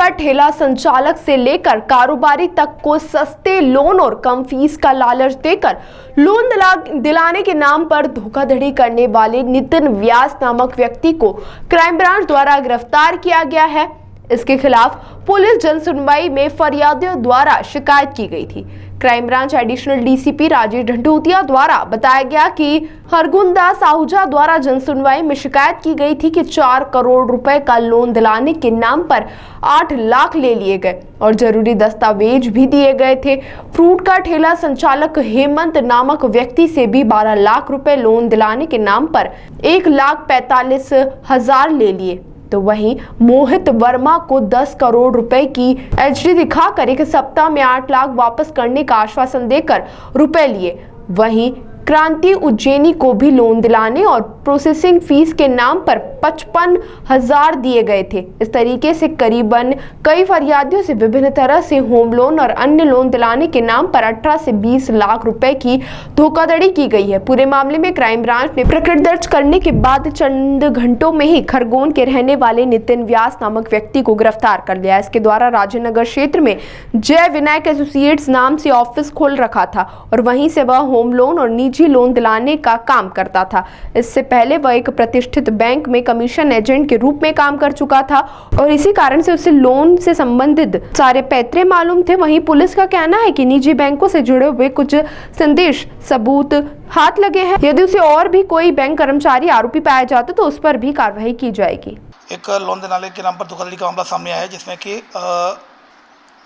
का ठेला संचालक से लेकर कारोबारी तक को सस्ते लोन और कम फीस का लालच देकर लोन दिलाने के नाम पर धोखाधड़ी करने वाले नितिन व्यास नामक व्यक्ति को क्राइम ब्रांच द्वारा गिरफ्तार किया गया है। इसके खिलाफ पुलिस जनसुनवाई में फरियादियों द्वारा शिकायत की गई थी। Crime branch additional DCP Rajesh Dhandhutiya द्वारा बताया गया कि हरगुंदास आहूजा द्वारा जनसुनवाई में शिकायत की गई थी कि 4 करोड़ रुपए का लोन दिलाने के नाम पर 8 लाख ले लिए गए और जरूरी दस्तावेज भी दिए गए थे। फ्रूट का ठेला संचालक हेमंत नामक व्यक्ति से भी 12 लाख रुपए लोन दिलाने के नाम पर 1,45,000 ले लिए। तो वहीं मोहित वर्मा को 10 करोड़ रुपए की एचडी दिखाकर एक सप्ताह में 8 लाख वापस करने का आश्वासन देकर रुपए लिए। वहीं क्रांति उज्जैनी को भी लोन दिलाने और प्रोसेसिंग फीस के नाम पर 55,000 दिए गए थे। इस तरीके से करीबन कई फरियादियों से विभिन्न तरह से होम लोन और अन्य लोन दिलाने के नाम पर 18 से 20 लाख रुपए की धोखाधड़ी की गई है। पूरे मामले में क्राइम ब्रांच ने प्रकरण दर्ज करने के बाद चंद घंटों में ही खरगोन के रहने वाले नितिन व्यास नामक व्यक्ति को गिरफ्तार कर लिया। इसके द्वारा राजेंद्र नगर क्षेत्र में जय विनायक एसोसिएट्स नाम से ऑफिस खोल रखा था और वहीं से वह होम लोन और निजी लोन दिलाने का काम करता था। इससे पहले वह एक प्रतिष्ठित बैंक में कमीशन एजेंट के रूप में काम कर चुका था और इसी कारण से उसे लोन से संबंधित सारे पैतरे मालूम थे। वहीं पुलिस का कहना है कि निजी बैंकों से जुड़े हुए कुछ संदेश सबूत हाथ लगे हैं। यदि उसे और भी कोई बैंक कर्मचारी आरोपी पाया जाता तो उस पर भी कार्रवाई की जाएगी। एक लोन दिलाने के नाम पर धोखाधड़ी का मामला सामने आया है, जिसमें कि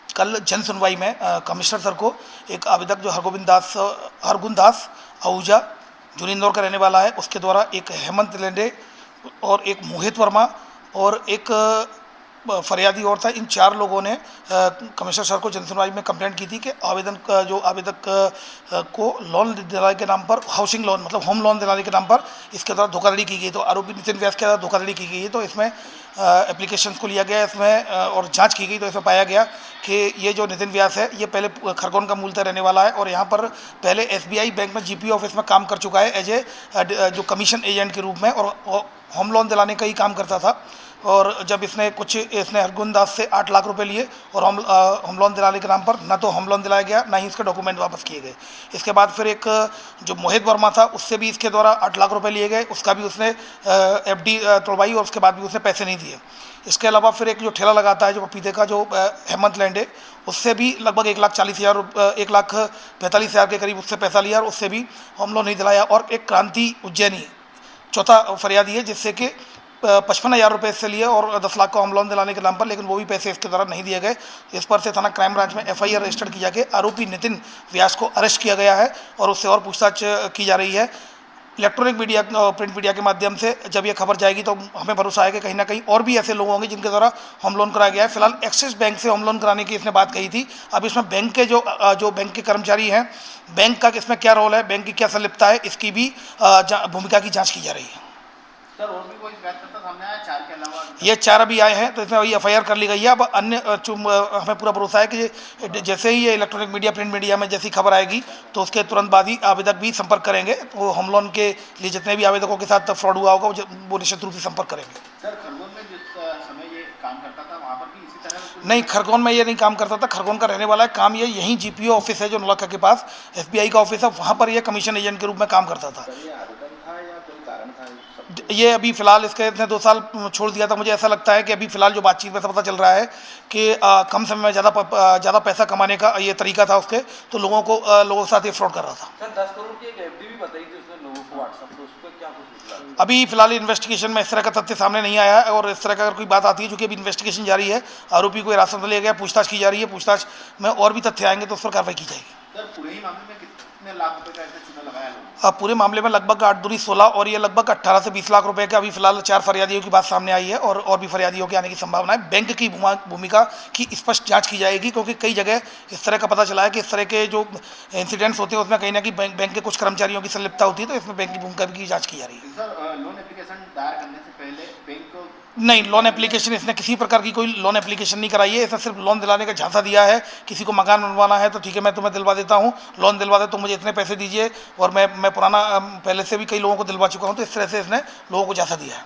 कल जन सुनवाई में कमिश्नर सर को एक आवेदक जो हरगुंदास आहूजा जो इंदौर का रहने वाला है, उसके द्वारा एक हेमंत लेंडे और एक मोहित वर्मा और एक फरियादी और था। इन 4 लोगों ने कमिश्नर सर को जनसुनवाई में कंप्लेंट की थी कि आवेदक को लोन दिलाने के नाम पर हाउसिंग लोन मतलब होम लोन दिलाने के नाम पर इसके द्वारा धोखाधड़ी की गई। तो आरोपी नितिन व्यास के द्वारा धोखाधड़ी की गई है। तो इसमें एप्लीकेशन को लिया गया इसमें और जांच की गई। तो इसमें पाया गया कि ये जो नितिन व्यास है ये पहले खरगोन का मूलतः रहने वाला है और यहाँ पर पहले SBI बैंक में GP ऑफिस में काम कर चुका है एज ए जो कमीशन एजेंट के रूप में और होम लोन दिलाने का ही काम करता था। और जब इसने हरगुंदास से 8 लाख रुपए लिए और होम लोन दिलाने के नाम पर न तो होम लोन दिलाया गया ना ही इसके डॉक्यूमेंट वापस किए गए। इसके बाद फिर एक जो मोहित वर्मा था उससे भी इसके द्वारा 8 लाख रुपए लिए गए, उसका भी उसने FD तोड़वाई और उसके बाद भी उसने पैसे नहीं दिए। इसके अलावा फिर एक जो ठेला लगाता है जो पपीते का जो हेमंत लैंडे, उससे भी लगभग 1,45,000 के करीब उससे पैसा लिया और उससे भी होम लोन नहीं दिलाया। और एक क्रांति उज्जैनी चौथा फरियादी है जिससे कि 55,000 रुपये इससे लिए और 10 लाख का होम लोन दिलाने के नाम पर, लेकिन वो भी पैसे इसके द्वारा नहीं दिए गए। इस पर से थाना क्राइम ब्रांच में FIR रजिस्टर्ड किया गया। आरोपी नितिन व्यास को अरेस्ट किया गया है और उससे और पूछताछ की जा रही है। इलेक्ट्रॉनिक मीडिया प्रिंट मीडिया के माध्यम से जब ये खबर जाएगी तो हमें भरोसा है कि कहीं ना कहीं और भी ऐसे लोग होंगे जिनके द्वारा होम लोन कराया गया है। फिलहाल एक्सिस बैंक से होम लोन कराने की इसने बात कही थी। अब इसमें बैंक के जो बैंक के कर्मचारी हैं, बैंक का इसमें क्या रोल है, बैंक की क्या संलिप्तता है, इसकी भी भूमिका की जाँच की जा रही है। सर और भी कोई बैठता सामने आया 4 के अलावा? ये 4 अभी आए हैं तो इसमें वही FIR कर ली गई है। अब अन्य हमें पूरा भरोसा है कि जैसे ही ये इलेक्ट्रॉनिक मीडिया प्रिंट मीडिया में जैसी खबर आएगी तो उसके तुरंत बाद ही आवेदक भी संपर्क करेंगे। तो होम लोन के लिए जितने भी आवेदकों के साथ फ्रॉड हुआ होगा वो निश्चित रूप से संपर्क करेंगे। सर खरगोन में जिस समय ये काम करता था वहाँ पर भी इसी तरह नहीं, खरगोन में ये नहीं काम करता था। खरगोन का रहने वाला है। काम ये यहीं GPO ऑफिस है जो नौलखा के पास SBI का ऑफिस है, वहाँ पर ये कमीशन एजेंट के रूप में काम करता था। ये अभी फिलहाल इसके 2 साल छोड़ दिया था। मुझे ऐसा लगता है कि अभी फिलहाल जो बातचीत में पता चल रहा है कि कम समय में ज़्यादा पैसा कमाने का ये तरीका था उसके, तो लोगों के साथ ये फ्रॉड कर रहा था। सर 10 करोड़ की एक FD भी बताई थी उसने लोगों को WhatsApp पे, उस पर क्या कुछ निकला? अभी फिलहाल इन्वेस्टिगेशन में इस तरह का तथ्य सामने नहीं आया है और इस तरह का अगर कोई बात आती है, जो कि अभी इन्वेस्टिगेशन जारी है, आरोपी को हिरासत में लिया गया, पूछताछ की जा रही है। पूछताछ में और भी तथ्य आएंगे तो उस पर कार्रवाई की जाएगी। सर पूरे ही मामले में कितने लाख रुपए का ऐसे चूना लगाया लोगों? पूरे मामले में लगभग 8 दूनी 16 और ये लगभग 18 से 20 लाख रुपए का अभी फिलहाल 4 फरियादियों की बात सामने आई है और भी फरियादियों के आने की संभावना है। बैंक की भूमिका की स्पष्ट जांच की जाएगी, क्योंकि कई जगह इस तरह का पता चला है कि इस तरह के जो इंसिडेंट्स होते हैं उसमें कहीं ना कहीं बैंक के कुछ कर्मचारियों की संलिप्तता होती है। तो इसमें बैंक की भूमिका की जाँच की जा रही है। सर लोन एप्लीकेशन दायर करने से पहले बैंक को नहीं, लोन एप्लीकेशन इसने किसी प्रकार की कोई लोन एप्लीकेशन नहीं कराई है। इसने सिर्फ लोन दिलाने का झांसा दिया है। किसी को मकान बनवाना है तो ठीक है मैं तुम्हें दिलवा देता हूँ, लोन दिलवा दे तो मुझे इतने पैसे दीजिए, और मैं पुराना पहले से भी कई लोगों को दिलवा चुका हूँ। तो इस तरह से इसने लोगों को झांसा दिया है।